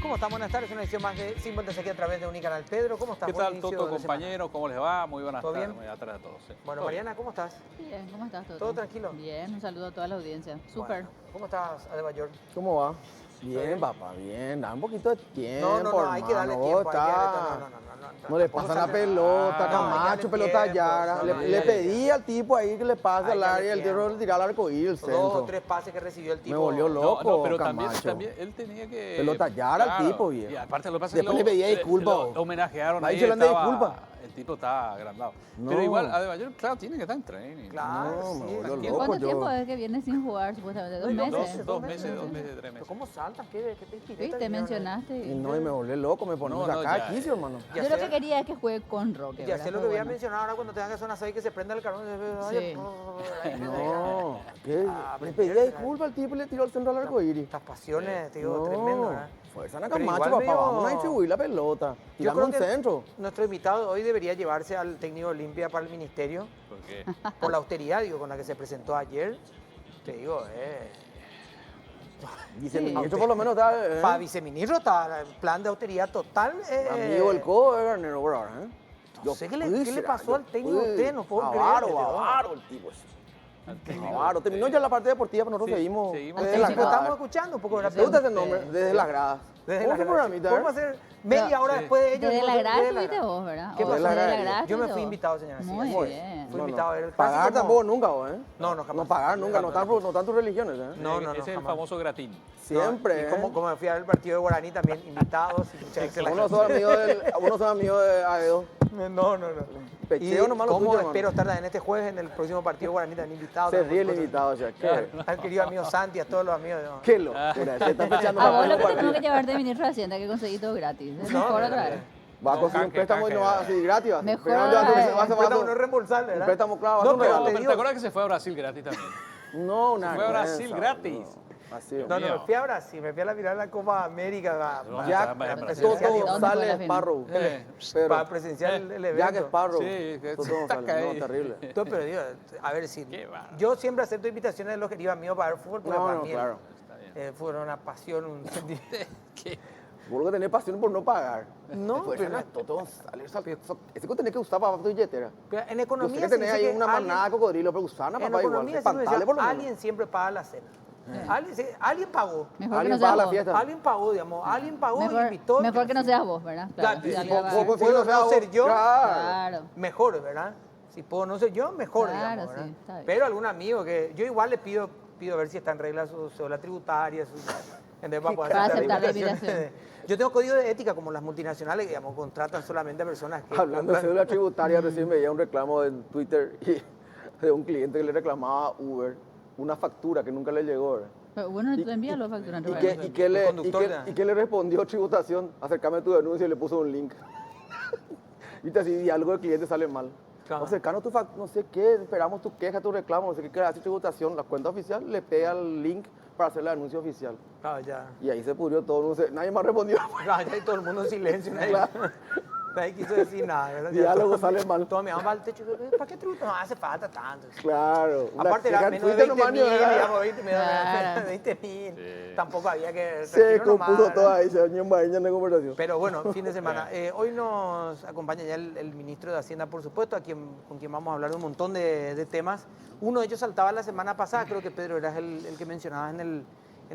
¿Cómo están? Buenas tardes, una edición más de Sin Vueltas aquí a través de Unicanal. Pedro, ¿cómo estás? ¿Qué tal, Toto, compañeros? ¿Cómo les va? Muy buenas ¿Todo tardes. bien? Muy buenas tardes a todos. Sí. Bueno, ¿Todo Mariana, ¿cómo estás? Bien, ¿cómo estás, Toto? ¿Todo tranquilo? Bien, un saludo a toda la audiencia. Súper. Bueno, ¿cómo estás, Adebayor? ¿Cómo va? bien? Bien, papá, bien. Da un poquito de tiempo, No, hay que darle hermano. tiempo. Está- No, No le tampoco pasan la sale- pelota, Ah, Camacho, no, pelota tiempo, Yara. no, Le dale pedí tiempo. al tipo ahí que le pase al Dale área, el tiempo. tiro le tiraba al arcoíris, el Dos o centro. tres pases que recibió el tipo. Me volvió loco. No, pero Camacho. también él tenía que... Pelota Yara al tipo, viejo. Y aparte lo que pasa Después es que le pedía disculpas, lo vos. homenajearon Ahí ahí. se le anda disculpa. El tipo está agrandado. No. Pero igual, Adebayor, claro, tiene que estar en training. Claro, No, sí, me volvió tranquilo. loco. ¿Cuánto yo. tiempo es que viene sin jugar, supuestamente? ¿2 No, meses? Dos meses, 3 Pero meses. ¿cómo saltas? ¿Qué pintireta ¿Viste? vinieron? Mencionaste. Y no, y me volvió loco, me ponía No, acá no, a ya, quicio, hermano. Ya Yo lo sé. que quería es que juegue con Roque. Ya ¿verdad? sé lo Pero que voy a bueno. mencionar ahora cuando tengas que zona 6 que se prenda el carbón. Sí. No, ¿qué? Ah, Le pero pedía mira, disculpas al tipo y le tiró al centro al arcoíris. Estas pasiones, te digo, No, tremendo, ¿eh? fuerza a Pero Camacho, igual papá, medio- vamos a distribuir la pelota. Yo Tiramos creo un que centro. nuestro invitado hoy debería llevarse al técnico Olimpia para el ministerio ¿Por qué? por la austeridad, digo, con la que se presentó ayer. Te digo, Viceministro por lo menos está para viceministro está en plan de austeridad total. amigo del codo de Garnero por ahora, ¿eh? No sé qué le pasó al técnico de usted, no puedo Avaro, creerle, avaro el tipo ese. Avaro. Terminó ya la parte deportiva, pero nosotros Sí, seguimos seguimos. desde Sí, las lo estamos gradas. escuchando un poco de la ¿Te gusta ese nombre? Desde las gradas. Desde ¿Cómo la fue grada. programita? Podemos hacer media hora Sí. después de ellos. Desde la grada desde la estuviste grada. vos, ¿verdad? ¿Qué ¿O pasó? desde la Desde la grada Yo me estuviste fui vos? invitado, señora. sí, Muy así es. bien. Fui No, invitado a ver el Pagar clásico tampoco como- nunca, vos, ¿eh? No, jamás. No pagar nunca, no tan tus religiones, ¿eh? No, Ese es el jamás. famoso gratín. Siempre, Y ¿eh? como me fui a ver el partido de Guaraní también, invitados y muchas Unos son amigos de Aedo. No. Pecheo nomás lo ¿Cómo tuyo, espero hermano. estar en este jueves en el próximo partido Guaraní también invitados? Se ríe el invitado, o sea, ¿qué? Al querido amigo Santi, a todos los amigos. ¿no? Qué locura, se está pechando A vos la lo que te tengo partida. que llevar de ministro de Hacienda, que conseguí todo gratis. Es No, mejor no, otra no. vez. Va a No, conseguir un canje, préstamo y no va canje. así gratis. va. Mejor, Pero ya un Un préstamo no es reembolsable, ¿verdad? Un préstamo, claro, No, no, pero pero te ¿Te digo- acuerdas que se fue a Brasil gratis también? No, una fue a vergüenza, Brasil gratis. boludo. Así No, es. me fui a Brasil, me fui a la final de la Copa América No, Jack está bien, Toto presencial. ¿Dónde fue la González final? Sparrow. para Pero presenciar el evento. Jack Sparrow. Sí, que Toto está González. caído. No, terrible. Entonces, pero digo, a ver si. Qué bárbaro. Yo siempre acepto invitaciones de los queridos amigos para ver fútbol, porque No, para no, mí claro. el fútbol es una pasión, un sentimiento. Vos lo que tenés pasión por no pagar. No, Después, pero- era Toto González. Ese que tenés que usar para tu billetera. Pero en Yo economía sé que se tenés dice ahí que una alguien- manada de cocodrilo, pero usana, En papá, igual. economía siempre Espantale por lo menos. alguien siempre paga la cena. Alguien pagó. Mejor que no Alguien seas paga la vos. fiesta. Alguien pagó, digamos. Alguien pagó y invitó. Mejor que no seas vos, ¿verdad? Claro, si sí, alguien va a vos- pagar. vos- Puedo no ser yo, Claro. mejor, ¿verdad? Si puedo no ser yo, mejor, Claro, digamos, ¿verdad? sí, está bien. Pero algún amigo que yo igual le pido a ver si está en regla su cédula tributaria, entonces, para poder Para aceptar aceptar la invitaciones. invitación. Yo tengo código de ética como las multinacionales que, digamos, contratan solamente a personas que Hablando de compran- cédula tributaria, recién veía un reclamo en Twitter de un cliente que le reclamaba a Uber una factura que nunca le llegó. ¿verdad? Pero bueno, tú envías los facturas. ¿Y qué, y qué le, El conductor y qué le respondió tributación? Acércame tu denuncia y le puso un link. Viste así, y algo del cliente sale mal. Claro. Acercanos tu no sé qué, esperamos tu queja, tu reclamo, no sé qué hace tributación, la cuenta oficial, le pega el link para hacer la denuncia oficial. Claro, ya. Y ahí se pudrió todo, no sé, nadie más respondió. Claro, ya hay todo el mundo en silencio. Nadie, Claro. nadie quiso decir nada. ¿verdad? Ya Diálogo todo- sale mal. Todo me va al techo. ¿Para qué tributo? No hace falta tanto. Claro. una Aparte queja era en menos de Twitter 20 nomás, mil, ni era- digamos, 20 Claro. 20.000. Tampoco había que... Se tranquilo nomás, compuso ¿verdad? todo ahí, se dañó en vaina en la conversación. Pero bueno, fin de semana. Hoy nos acompaña ya el ministro de Hacienda, por supuesto, con quien vamos a hablar de un montón de temas. Uno de ellos saltaba la semana pasada, creo que Pedro eras el que mencionabas en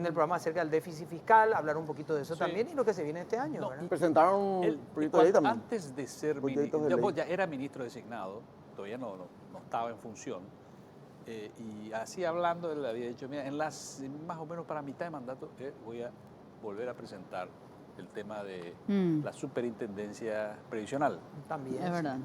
el programa acerca del déficit fiscal, hablar un poquito de eso Sí. también y lo que se viene este año, ¿verdad? Presentaron un Él, proyecto de ley también. antes de ser Proyectos de ministro, ley. ya era ministro designado, todavía no estaba en función. Y así hablando, él había dicho, mira, más o menos para mitad de mandato voy a volver a presentar el tema de la superintendencia previsional. También. Es verdad.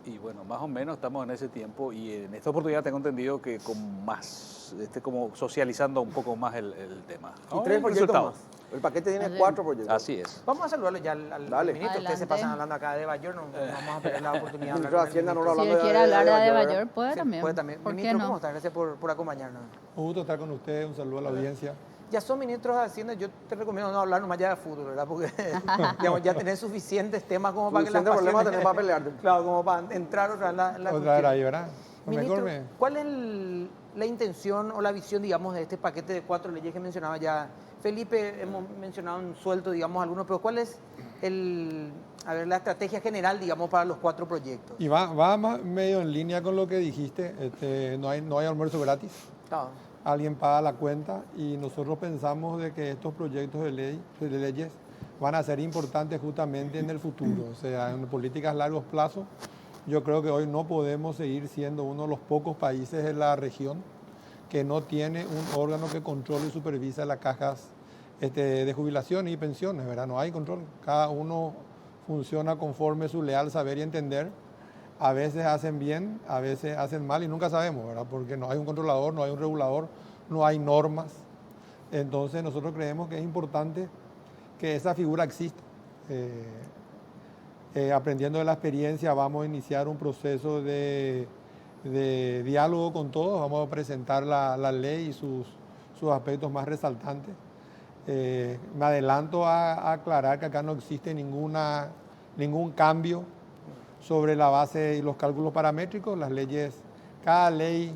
Y bueno, más o menos estamos en ese tiempo y en esta oportunidad tengo entendido que con más, como socializando un poco más el tema. Y Vamos a 3 ver proyectos resultados. más. El paquete tiene Así es. 4 proyectos. Así es. Vamos a saludarlo ya al Dale. ministro. Ustedes se Adelante. pasan hablando acá de Bayor, no vamos a perder la oportunidad de Ministro hablar de con el Hacienda no lo ministro. Si hablando él quiere hablar de Adebayor, Adebayor, puede Sí, también. puede también. ¿Por qué Ministro, ¿cómo no? está? Gracias por acompañarnos. Un gusto estar con ustedes, un saludo a la audiencia. Ya son ministros de Hacienda, yo te recomiendo no hablar nomás ya de fútbol, ¿verdad? Porque digamos, ya tenés suficientes temas como para que las Suficiente problema pasiones- tenés para pelearte. Claro, como para entrar otra vez en la Otra vez cuestión. ahí, ¿verdad? Lo Ministro, mejor me... ¿cuál es la intención o la visión, digamos, de este paquete de 4 leyes que mencionaba ya Felipe? Hemos mencionado en suelto, digamos, algunos, pero ¿cuál es la estrategia general, digamos, para los 4 proyectos? Y va medio en línea con lo que dijiste, no hay almuerzo gratis. Ah, Alguien paga la cuenta y nosotros pensamos de que estos proyectos de leyes van a ser importantes justamente en el futuro, o sea, en políticas a largo plazo. Yo creo que hoy no podemos seguir siendo uno de los pocos países de la región que no tiene un órgano que controle y supervisa las cajas de jubilación y pensiones, ¿verdad? No hay control. Cada uno funciona conforme su leal saber y entender. A veces hacen bien, a veces hacen mal y nunca sabemos, ¿verdad? Porque no hay un controlador, no hay un regulador, no hay normas. Entonces nosotros creemos que es importante que esa figura exista. Aprendiendo de la experiencia, vamos a iniciar un proceso de diálogo con todos, vamos a presentar la ley y sus aspectos más resaltantes. Me adelanto a aclarar que acá no existe ningún cambio sobre la base y los cálculos paramétricos. Las leyes, cada ley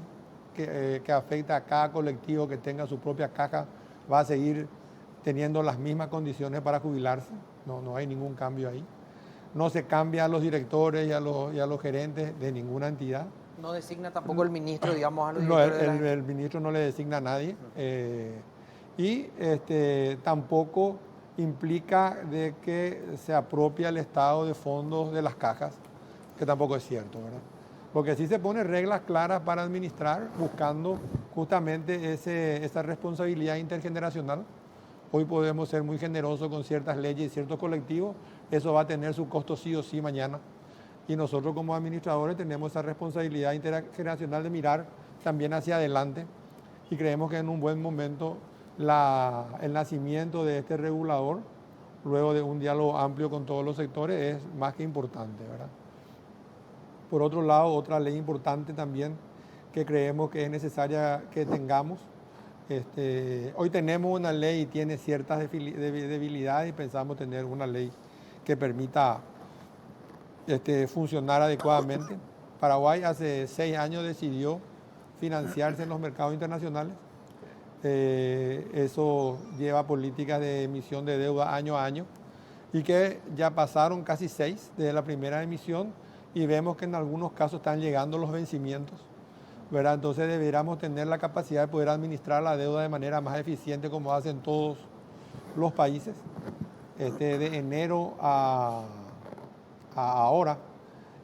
que afecta a cada colectivo que tenga su propia caja va a seguir teniendo las mismas condiciones para jubilarse. No hay ningún cambio ahí. No se cambia a los directores y a los gerentes de ninguna entidad. No designa tampoco el ministro, digamos, a los No, directores el ministro no le designa a nadie. Y tampoco implica de que se apropia el Estado de fondos de las cajas, que tampoco es cierto, ¿verdad? Porque sí se pone reglas claras para administrar, buscando justamente esa responsabilidad intergeneracional. Hoy podemos ser muy generosos con ciertas leyes y ciertos colectivos, eso va a tener su costo sí o sí mañana. Y nosotros como administradores tenemos esa responsabilidad intergeneracional de mirar también hacia adelante y creemos que en un buen momento el nacimiento de este regulador, luego de un diálogo amplio con todos los sectores, es más que importante, ¿verdad? Por otro lado, otra ley importante también que creemos que es necesaria que tengamos. Hoy tenemos una ley y tiene ciertas debilidades y pensamos tener una ley que permita funcionar adecuadamente. Paraguay hace 6 años decidió financiarse en los mercados internacionales. Eso lleva políticas de emisión de deuda año a año y que ya pasaron casi 6 desde la primera emisión y vemos que en algunos casos están llegando los vencimientos, ¿verdad? Entonces deberíamos tener la capacidad de poder administrar la deuda de manera más eficiente como hacen todos los países. De enero a ahora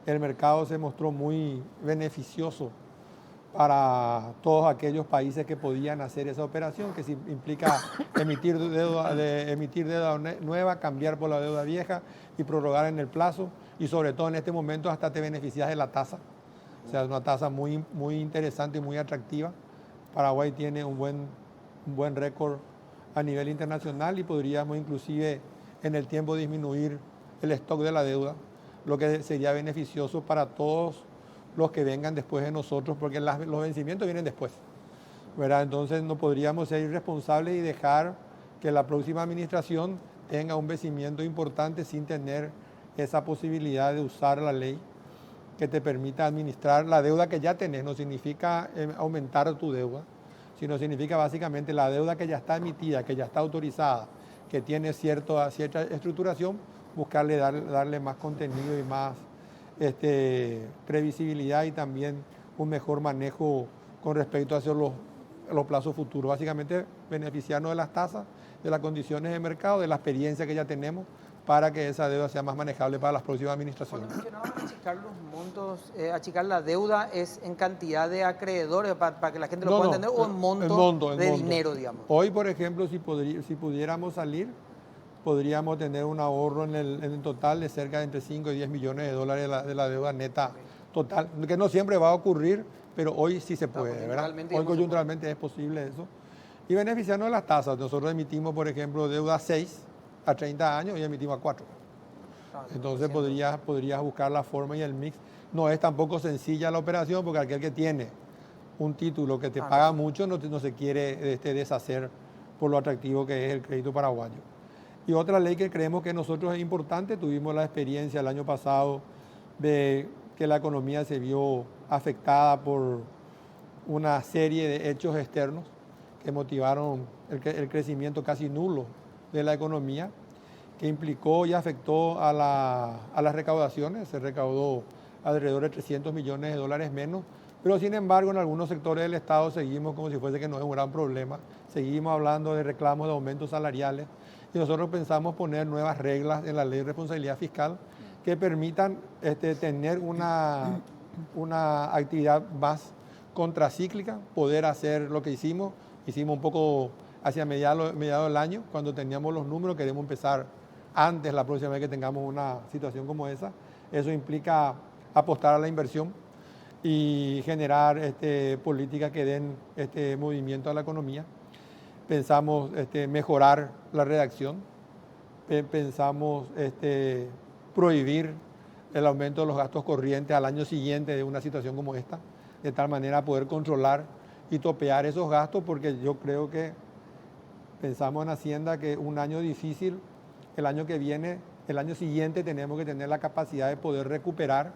el mercado se mostró muy beneficioso para todos aquellos países que podían hacer esa operación, que implica emitir deuda nueva, cambiar por la deuda vieja y prorrogar en el plazo, y sobre todo en este momento hasta te beneficias de la tasa. O sea, es una tasa muy, muy interesante y muy atractiva. Paraguay tiene un buen récord a nivel internacional y podríamos inclusive en el tiempo disminuir el stock de la deuda, lo que sería beneficioso para todos los que vengan después de nosotros, porque los vencimientos vienen después, ¿verdad? Entonces no podríamos ser irresponsables y dejar que la próxima administración tenga un vencimiento importante sin tener esa posibilidad de usar la ley que te permita administrar la deuda que ya tenés. No significa aumentar tu deuda, sino significa básicamente la deuda que ya está emitida, que ya está autorizada, que tiene cierta estructuración, buscarle darle más contenido y más previsibilidad y también un mejor manejo con respecto a los plazos futuros. Básicamente beneficiarnos de las tasas, de las condiciones de mercado, de la experiencia que ya tenemos para que esa deuda sea más manejable para las próximas administraciones. Cuando mencionaban achicar los montos, achicar la deuda, ¿es en cantidad de acreedores para que la gente lo pueda entender o en monto de dinero, digamos? Hoy, por ejemplo, si pudiéramos salir, podríamos tener un ahorro en el total de cerca de entre 5 y 10 millones de dólares de la deuda neta total, que no siempre va a ocurrir, pero hoy sí se puede, ¿verdad? Hoy coyunturalmente es posible eso. Y beneficiarnos de las tasas. Nosotros emitimos, por ejemplo, deuda 6 a 30 años y emitimos a 4. Entonces podrías buscar la forma y el mix. No es tampoco sencilla la operación porque aquel que tiene un título que te paga mucho no se quiere deshacer por lo atractivo que es el crédito paraguayo. Y otra ley que creemos que nosotros es importante, tuvimos la experiencia el año pasado de que la economía se vio afectada por una serie de hechos externos que motivaron el crecimiento casi nulo de la economía, que implicó y afectó a las recaudaciones. Se recaudó alrededor de 300 millones de dólares menos, pero sin embargo en algunos sectores del Estado seguimos como si fuese que no es un gran problema, seguimos hablando de reclamos de aumentos salariales y nosotros pensamos poner nuevas reglas en la ley de responsabilidad fiscal que permitan tener una actividad más contracíclica, poder hacer lo que hicimos un poco hacia mediados del año, cuando teníamos los números, queremos empezar antes, la próxima vez que tengamos una situación como esa. Eso implica apostar a la inversión y generar políticas que den movimiento a la economía. Pensamos mejorar la redacción, pensamos prohibir el aumento de los gastos corrientes al año siguiente de una situación como esta, de tal manera poder controlar y topear esos gastos, porque yo creo que pensamos en Hacienda que un año difícil, el año que viene, el año siguiente tenemos que tener la capacidad de poder recuperar,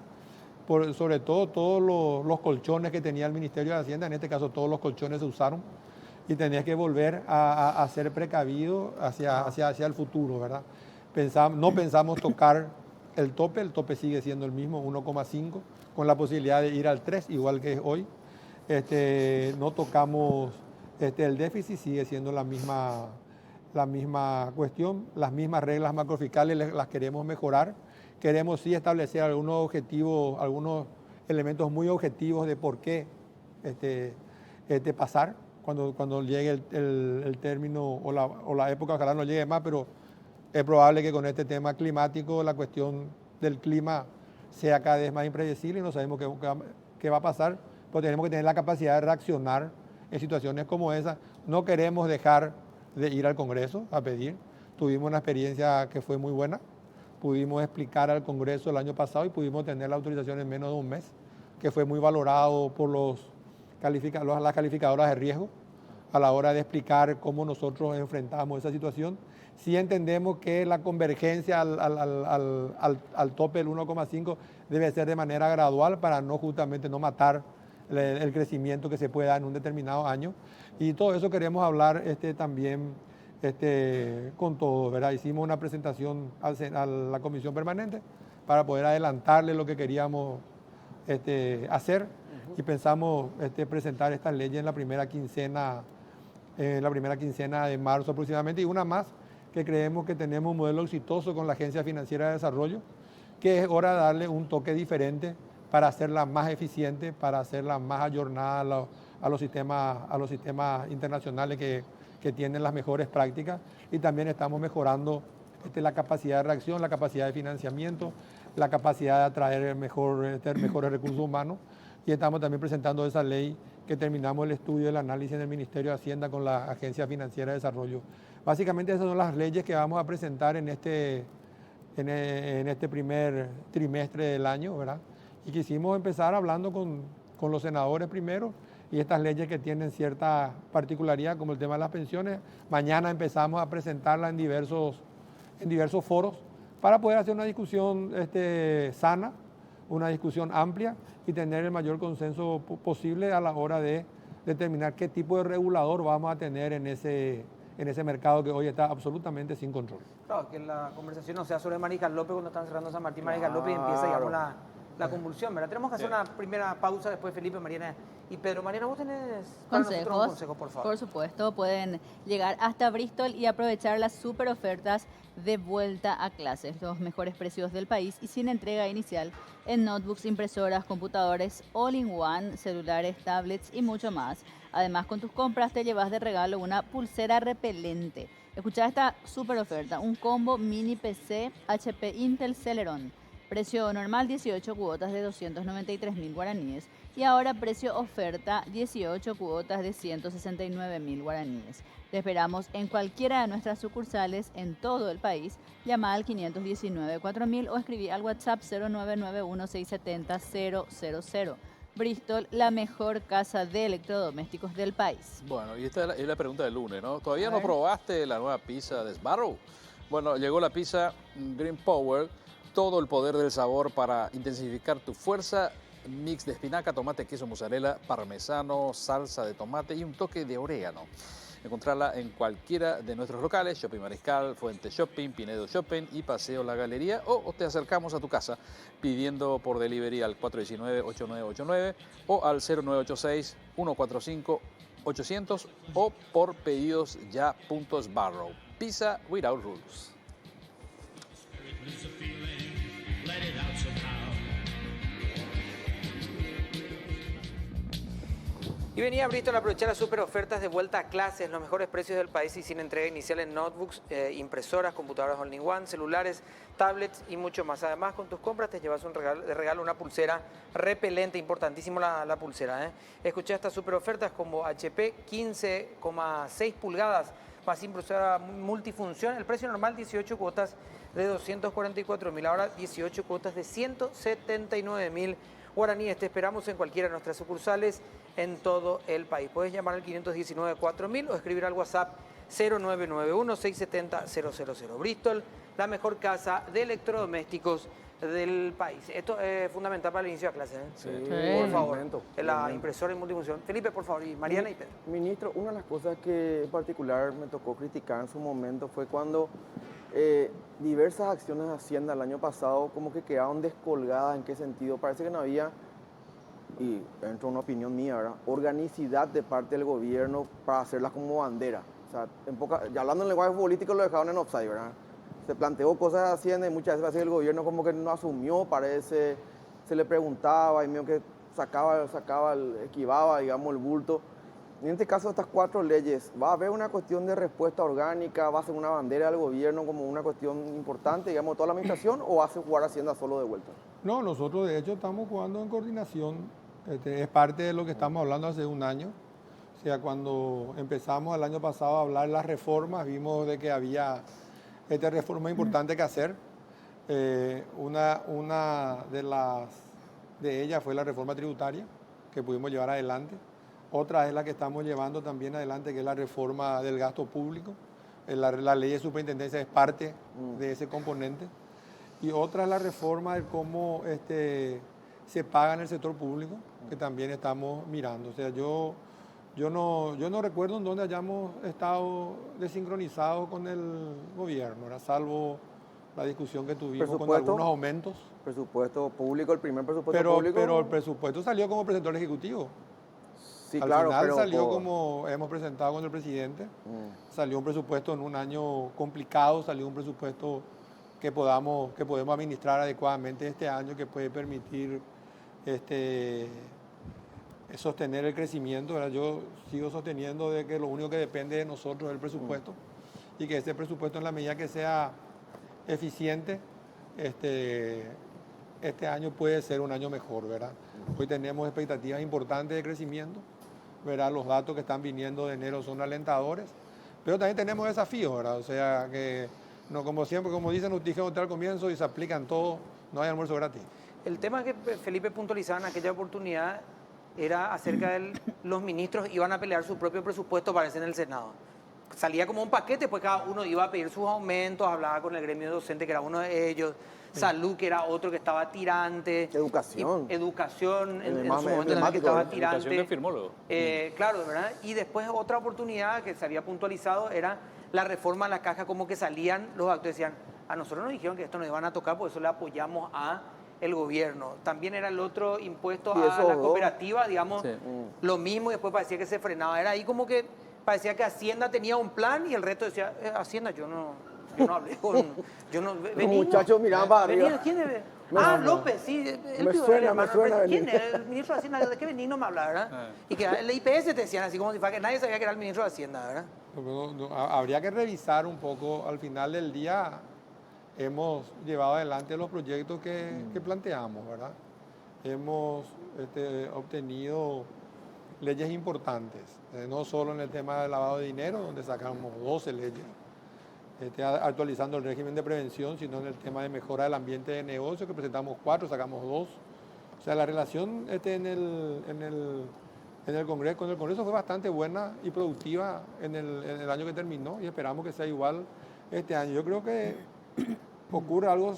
sobre todo todos los colchones que tenía el Ministerio de Hacienda, en este caso todos los colchones se usaron, y tenés que volver a ser precavido hacia el futuro, ¿verdad? No pensamos tocar el tope sigue siendo el mismo, 1,5, con la posibilidad de ir al 3, igual que es hoy. No tocamos el déficit, sigue siendo la misma cuestión, las mismas reglas macrofiscales las queremos mejorar. Queremos sí establecer algunos objetivos, algunos elementos muy objetivos de por qué pasar cuando llegue el término o la época, ojalá no llegue más, pero es probable que con este tema climático la cuestión del clima sea cada vez más impredecible y no sabemos qué va a pasar, pero tenemos que tener la capacidad de reaccionar en situaciones como esa. No queremos dejar de ir al Congreso a pedir. Tuvimos una experiencia que fue muy buena. Pudimos explicar al Congreso el año pasado y pudimos tener la autorización en menos de un mes, que fue muy valorado por las calificadoras de riesgo a la hora de explicar cómo nosotros enfrentamos esa situación. Sí entendemos que la convergencia al tope del 1,5 debe ser de manera gradual para justamente no matar el crecimiento que se puede dar en un determinado año. Y todo eso queremos hablar también con todos, ¿verdad? Hicimos una presentación a la Comisión Permanente para poder adelantarle lo que queríamos hacer y pensamos presentar estas leyes en la primera quincena de marzo aproximadamente, y una más que creemos que tenemos un modelo exitoso con la Agencia Financiera de Desarrollo, que es hora de darle un toque diferente para hacerla más eficiente, para hacerla más ayornada a los sistemas internacionales que tienen las mejores prácticas, y también estamos mejorando la capacidad de reacción, la capacidad de financiamiento, la capacidad de atraer mejores recursos humanos, y estamos también presentando esa ley que terminamos el estudio del análisis en el Ministerio de Hacienda con la Agencia Financiera de Desarrollo. Básicamente esas son las leyes que vamos a presentar en este primer trimestre del año, ¿verdad? Y quisimos empezar hablando con los senadores primero, y estas leyes que tienen cierta particularidad, como el tema de las pensiones, mañana empezamos a presentarlas en diversos foros para poder hacer una discusión sana, una discusión amplia y tener el mayor consenso posible a la hora de determinar qué tipo de regulador vamos a tener en ese mercado que hoy está absolutamente sin control. Claro, que la conversación no sea sobre Mariscal López cuando están cerrando San Martín, Mariscal López, y empieza, digamos, la convulsión, ¿verdad? Tenemos que hacer una primera pausa, después Felipe, Mariana y Pedro. Mariana, ¿vos tenés para nosotros un consejo, por favor? Por supuesto, pueden llegar hasta Bristol y aprovechar las super ofertas de vuelta a clases, los mejores precios del país y sin entrega inicial en notebooks, impresoras, computadores, all-in-one, celulares, tablets y mucho más. Además, con tus compras te llevas de regalo una pulsera repelente. Escuchá esta super oferta, un combo mini PC HP Intel Celeron. Precio normal 18 cuotas de 293.000 guaraníes y ahora precio oferta 18 cuotas de 169.000 guaraníes. Te esperamos en cualquiera de nuestras sucursales en todo el país. Llama al 519-4000 o escribí al WhatsApp 0991-670-000. Bristol, la mejor casa de electrodomésticos del país. Bueno, y esta es la pregunta del lunes, ¿no? ¿Todavía no probaste la nueva pizza de Sbarro? Bueno, llegó la pizza Green Power, todo el poder del sabor para intensificar tu fuerza mix de espinaca, tomate, queso, mozzarella, parmesano, salsa de tomate y un toque de orégano. Encontrarla en cualquiera de nuestros locales, Shopping Mariscal, Fuente Shopping, Pinedo Shopping y Paseo La Galería, o te acercamos a tu casa pidiendo por delivery al 419-8989 o al 0986-145-800 o por pedidos ya .sbarrow. Pizza without rules. Y venía Bristol a aprovechar las super ofertas de vuelta a clases, los mejores precios del país y sin entrega inicial en notebooks, impresoras, computadoras all-in-one, celulares, tablets y mucho más. Además, con tus compras te llevas de regalo una pulsera repelente, importantísimo la pulsera. Escuché estas super ofertas como HP 15,6 pulgadas, más impresora multifunción. El precio normal 18 cuotas de 244.000, ahora 18 cuotas de 179.000 guaraníes. Te esperamos en cualquiera de nuestras sucursales en todo el país. Puedes llamar al 519-4000 o escribir al WhatsApp 0991-670-000. Bristol, la mejor casa de electrodomésticos del país. Esto es fundamental para el inicio de clase. Sí, Por favor, momento. la impresora y multifunción. Felipe, por favor, y Mariana y Pedro. Ministro, una de las cosas que en particular me tocó criticar en su momento fue cuando diversas acciones de Hacienda el año pasado como que quedaron descolgadas. ¿En qué sentido? Parece que no había, y dentro de una opinión mía, ¿verdad?, organicidad de parte del gobierno para hacerlas como bandera. O sea, ya hablando en lenguaje político lo dejaron en offside, ¿verdad? Se planteó cosas de Hacienda y muchas veces el gobierno como que no asumió, parece, se le preguntaba y medio que esquivaba, digamos, el bulto. En este caso, estas 4 leyes, ¿va a haber una cuestión de respuesta orgánica? ¿Va a ser una bandera del gobierno como una cuestión importante, digamos, toda la administración, o va a jugar Hacienda solo de vuelta? No, nosotros de hecho estamos jugando en coordinación. Es parte de lo que estamos hablando hace un año. O sea, cuando empezamos el año pasado a hablar de las reformas, vimos de que había reformas importantes que hacer. Una de ellas fue la reforma tributaria, que pudimos llevar adelante. Otra es la que estamos llevando también adelante, que es la reforma del gasto público. La ley de superintendencia es parte de ese componente. Y otra es la reforma de cómo se paga en el sector público, que también estamos mirando. O sea, yo no recuerdo en dónde hayamos estado desincronizados con el gobierno, ¿verdad?, salvo la discusión que tuvimos con algunos aumentos. Presupuesto público, el primer presupuesto público. Pero el presupuesto salió como presentó el Ejecutivo. Sí, Al claro, final pero salió como hemos presentado con el presidente. Salió un presupuesto en un año complicado, salió un presupuesto que podemos administrar adecuadamente este año, que puede permitir sostener el crecimiento, ¿verdad? Yo sigo sosteniendo de que lo único que depende de nosotros es el presupuesto, y que ese presupuesto, en la medida que sea eficiente, este año puede ser un año mejor, ¿verdad? Hoy tenemos expectativas importantes de crecimiento, ¿verdad? Los datos que están viniendo de enero son alentadores, pero también tenemos desafíos, ¿verdad? O sea que, no, como siempre, como dicen, nos dijeron al comienzo y se aplican todos, no hay almuerzo gratis. El tema que Felipe puntualizaba en aquella oportunidad era acerca de los ministros iban a pelear su propio presupuesto, parece, en el Senado. Salía como un paquete, pues cada uno iba a pedir sus aumentos, hablaba con el gremio docente, que era uno de ellos, Salud, que era otro que estaba tirante. Educación. Educación, en su momento también que estaba tirante. Educación que firmó luego. Claro, ¿verdad? Y después otra oportunidad que se había puntualizado era la reforma a la caja, como que salían los actores, decían, a nosotros nos dijeron que esto nos iban a tocar, por eso le apoyamos a el gobierno. También era el otro impuesto a la cooperativa, digamos, lo mismo, y después parecía que se frenaba. Era ahí como que parecía que Hacienda tenía un plan y el resto decía, Hacienda, yo no hablé con... Los muchachos miraban para arriba. ¿Quién es? López, sí. Me suena. ¿Quién es? El ministro de Hacienda, ¿de qué venís? No me habla, ¿verdad? Y que el IPS te decían así como si fuera que nadie sabía que era el ministro de Hacienda, ¿verdad? Habría que revisar un poco. Al final del día hemos llevado adelante los proyectos que planteamos, ¿verdad? Hemos obtenido leyes importantes, no solo en el tema del lavado de dinero, donde sacamos 12 leyes, actualizando el régimen de prevención, sino en el tema de mejora del ambiente de negocio, que presentamos 4, sacamos 2. O sea, la relación en el Congreso, con el Congreso fue bastante buena y productiva en el año que terminó, y esperamos que sea igual este año. Yo creo que ocurre algo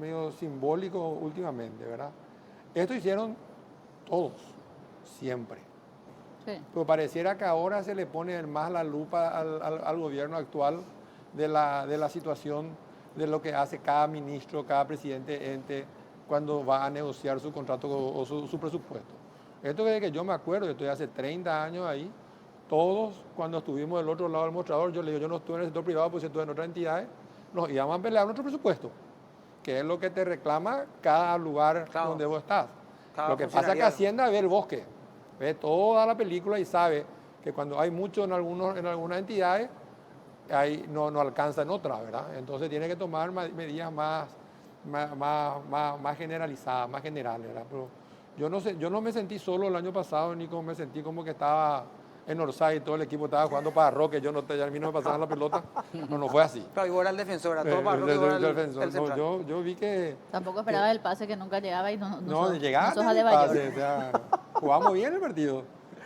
medio simbólico últimamente, ¿verdad? Esto hicieron todos, siempre. Sí. Pero pareciera que ahora se le pone más la lupa al gobierno actual de la situación de lo que hace cada ministro, cada presidente ente cuando va a negociar su contrato o su presupuesto. Esto es que yo me acuerdo, yo estoy hace 30 años ahí, todos cuando estuvimos del otro lado del mostrador, yo le digo, yo no estuve en el sector privado, pues estuve en otras entidades, nos íbamos a pelear nuestro presupuesto, que es lo que te reclama cada lugar Claro. donde vos estás. Cada Lo que pasa es que funcionariado. Hacienda ve el bosque, ve toda la película y sabe que cuando hay mucho en algunas entidades, ahí no alcanza en otras, ¿verdad? Entonces tiene que tomar medidas más generalizadas, más generales, ¿verdad? Pero yo no me sentí solo el año pasado, ni como me sentí como que estaba en Orsay y todo el equipo estaba jugando para Roque, yo no, a mí no me pasaban la pelota, no fue así. Claro, igual era el defensor, a todo para Roque, igual era el defensor. central. Yo vi que Tampoco esperaba el pase que nunca llegaba y no llegaba no sos el Adebayor. pase, o sea, jugamos bien el partido.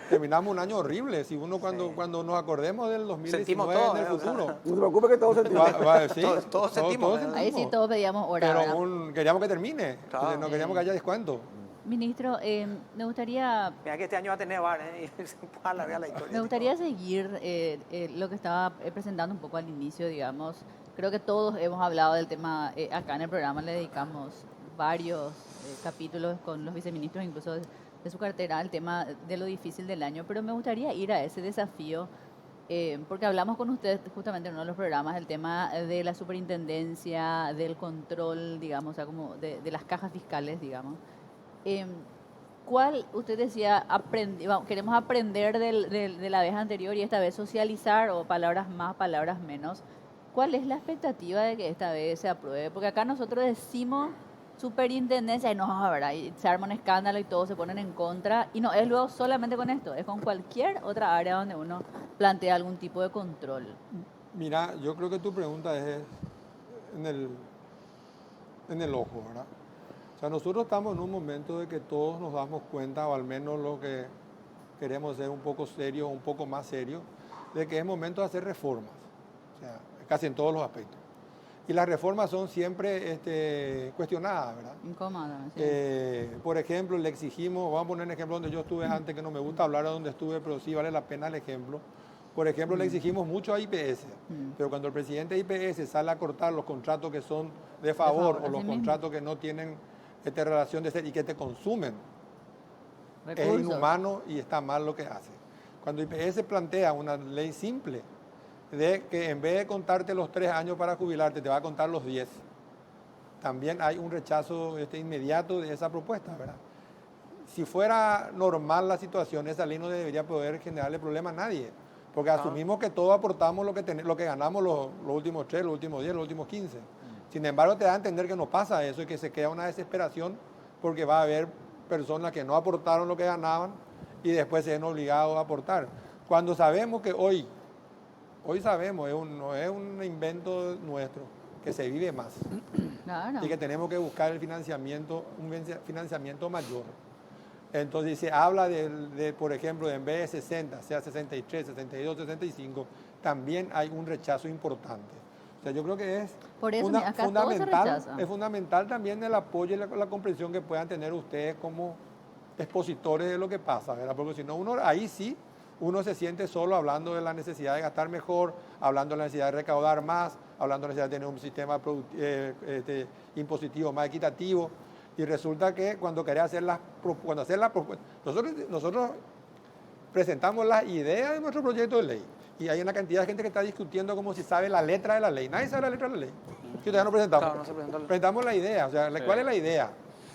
Terminamos un año horrible. Si uno cuando nos acordemos del 2019 Sentimos todo, en el o sea, futuro. No se preocupe que todos sentimos. Sí, Todos sentimos, Ahí sí todos pedíamos hora, ¿verdad? Pero queríamos que termine, Claro. no queríamos que haya descuento. Ministro, me gustaría Mira que este año va a tener VAR, y se puede alargar la historia. Me gustaría seguir lo que estaba presentando un poco al inicio, digamos. Creo que todos hemos hablado del tema, acá en el programa le dedicamos varios capítulos con los viceministros, incluso de su cartera, al tema de lo difícil del año, pero me gustaría ir a ese desafío, porque hablamos con usted justamente en uno de los programas del tema de la superintendencia, del control, digamos, o sea, como de las cajas fiscales, digamos. ¿Cuál, usted decía, queremos aprender de la vez anterior y esta vez socializar, o palabras más, palabras menos? ¿Cuál es la expectativa de que esta vez se apruebe? Porque acá nosotros decimos superintendencia y no, ¿verdad? Y se arma un escándalo y todos se ponen en contra. Y no es luego solamente con esto, es con cualquier otra área donde uno plantea algún tipo de control. Mira, yo creo que tu pregunta es en el ojo, ¿verdad? O sea, nosotros estamos en un momento de que todos nos damos cuenta, o al menos lo que queremos ser un poco serios, un poco más serios, de que es momento de hacer reformas, o sea, casi en todos los aspectos. Y las reformas son siempre cuestionadas, ¿verdad? Incómoda, sí. Por ejemplo, le exigimos, vamos a poner un ejemplo donde yo estuve antes, que no me gusta hablar de donde estuve, pero sí vale la pena el ejemplo. Por ejemplo, le exigimos mucho a IPS, pero cuando el presidente de IPS sale a cortar los contratos que son de favor o los contratos que no tienen relación de ser y que te consumen, Recursos. es inhumano y está mal lo que hace. Cuando IPS plantea una ley simple de que en vez de contarte los 3 años para jubilarte, te va a contar los 10, también hay un rechazo inmediato de esa propuesta, ¿verdad? Si fuera normal la situación, esa ley no debería poder generarle problema a nadie, porque asumimos que todos aportamos lo que ganamos los últimos 3, los últimos 10, los últimos 15. Sin embargo, te da a entender que no pasa eso y que se queda una desesperación porque va a haber personas que no aportaron lo que ganaban y después se ven obligados a aportar. Cuando sabemos que hoy sabemos, no es un invento nuestro, que se vive más Claro. y que tenemos que buscar el financiamiento, un financiamiento mayor. Entonces se habla por ejemplo, de en vez de 60, sea 63, 62, 65, también hay un rechazo importante. O sea, yo creo que es Por eso, acá todo se rechaza. es fundamental también el apoyo y la comprensión que puedan tener ustedes como expositores de lo que pasa, ¿verdad? Porque si no, ahí sí uno se siente solo hablando de la necesidad de gastar mejor, hablando de la necesidad de recaudar más, hablando de la necesidad de tener un sistema impositivo más equitativo. Y resulta que cuando nosotros presentamos las ideas de nuestro proyecto de ley y hay una cantidad de gente que está discutiendo como si sabe la letra de la ley. Nadie sabe la letra de la ley. Que todavía no presentamos. Claro, no se presentó. Presentamos la idea. O sea, ¿cuál es la idea?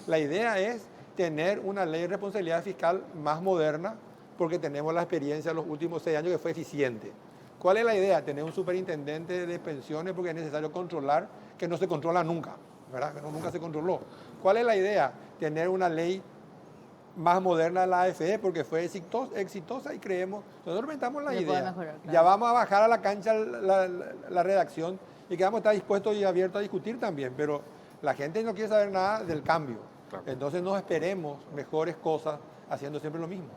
La idea es tener una ley de responsabilidad fiscal más moderna porque tenemos la experiencia de los últimos 6 años que fue eficiente. ¿Cuál es la idea? Tener un superintendente de pensiones porque es necesario controlar, que no se controla nunca, ¿verdad? Que nunca se controló. ¿Cuál es la idea? Tener una ley más moderna de la AFE porque fue exitosa y creemos, nosotros presentamos la idea. Mejorar, claro. Ya vamos a bajar a la cancha la redacción y que vamos a estar dispuestos y abiertos a discutir también, pero la gente no quiere saber nada del cambio. Claro. Entonces no esperemos mejores cosas haciendo siempre lo mismo.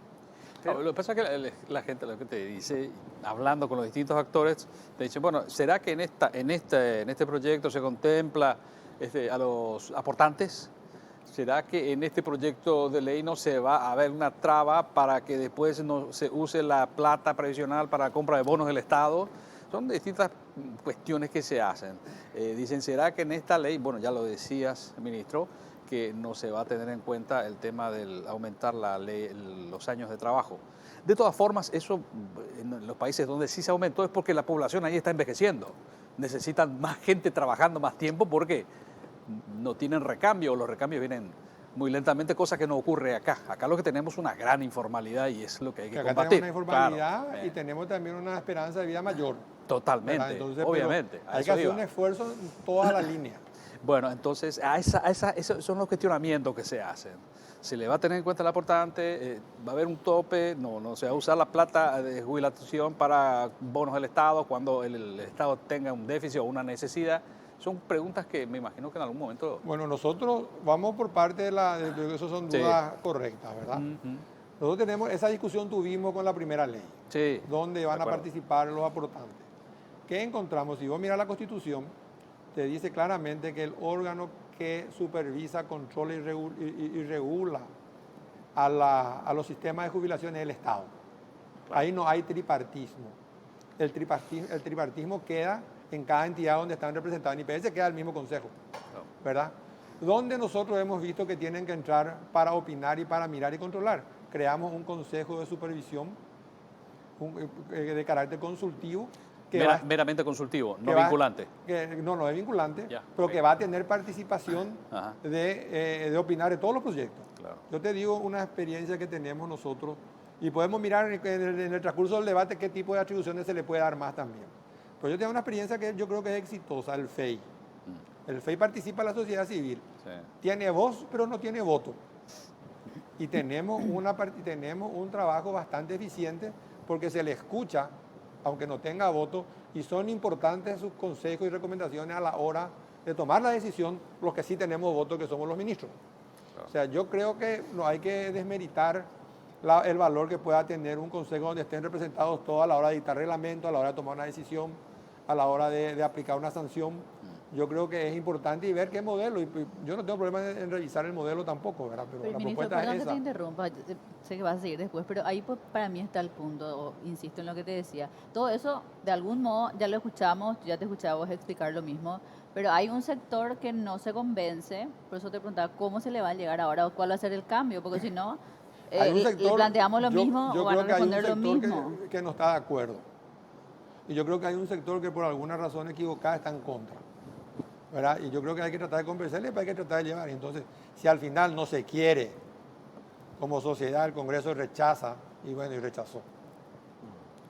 Lo que pasa es que la gente lo que te dice, hablando con los distintos actores, te dicen, bueno, ¿será que en este proyecto se contempla a los aportantes? ¿será que en este proyecto de ley no se va a ver una traba para que después no se use la plata previsional para compra de bonos del Estado? Son distintas cuestiones que se hacen. Dicen, ¿será que en esta ley, bueno, ya lo decías, ministro, que no se va a tener en cuenta el tema del aumentar los años de trabajo? De todas formas, eso en los países donde sí se aumentó es porque la población ahí está envejeciendo. Necesitan más gente trabajando más tiempo porque no tienen recambio, los recambios vienen muy lentamente, cosa que no ocurre acá. Acá lo que tenemos es una gran informalidad y es lo que hay que acá combatir. tenemos una informalidad Claro. y tenemos también una esperanza de vida mayor. Totalmente, Entonces, obviamente. a hay que eso hacer iba. un esfuerzo en toda la línea. Bueno, entonces, esos son los cuestionamientos que se hacen. Se le va a tener en cuenta el aportante, va a haber un tope, no se va a usar la plata de jubilación para bonos del Estado cuando el Estado tenga un déficit o una necesidad. Son preguntas que me imagino que en algún momento... Bueno, nosotros vamos por parte de eso son Sí. dudas correctas, ¿verdad? Ujú. Nosotros tenemos, esa discusión tuvimos con la primera ley, Sí, donde van de a acuerdo. participar los aportantes. ¿Qué encontramos? Si vos miras la Constitución, te dice claramente que el órgano que supervisa, controla y regula a los sistemas de jubilación es el Estado. Ahí no hay tripartismo. El tripartismo queda en cada entidad donde están representados. En IPS queda el mismo consejo, ¿verdad? Donde nosotros hemos visto que tienen que entrar para opinar y para mirar y controlar. Creamos un consejo de supervisión de carácter consultivo. Meramente consultivo, no que va- vinculante. no es vinculante, Ya, pero ok. que va a tener participación Ajá. de opinar de todos los proyectos. Claro. Yo te digo una experiencia que tenemos nosotros y podemos mirar en el transcurso del debate qué tipo de atribuciones se le puede dar más también. Pero yo tengo una experiencia que yo creo que es exitosa, el FEI. El FEI participa en la sociedad civil. Sí. Tiene voz, pero no tiene voto. Y tenemos un trabajo bastante eficiente porque se le escucha, aunque no tenga voto, y son importantes sus consejos y recomendaciones a la hora de tomar la decisión, los que sí tenemos voto, que somos los ministros. Claro. O sea, yo creo que no hay que desmeritar el valor que pueda tener un consejo donde estén representados todos a la hora de dictar reglamento, a la hora de tomar una decisión, a la hora de aplicar una sanción. Yo creo que es importante y ver qué modelo. Y yo no tengo problema en revisar el modelo tampoco, ¿verdad? Pero la Ministro, propuesta perdón es que te esa. interrumpa, yo sé que vas a seguir después, pero ahí pues, para mí está el punto, insisto en lo que te decía. Todo eso, de algún modo, ya lo escuchamos, ya te escuchaba vos explicar lo mismo, pero hay un sector que no se convence, por eso te preguntaba cómo se le va a llegar ahora o cuál va a ser el cambio, porque si no, Hay un le sector- planteamos lo mismo yo o van a creo que hay un responder lo sector mismo. que no está de acuerdo. Y yo creo que hay un sector que por alguna razón equivocada está en contra, ¿verdad? Y yo creo que hay que tratar de convencerle, pero hay que tratar de llevar. Y entonces, si al final no se quiere, como sociedad, el Congreso rechaza, y bueno, y rechazó.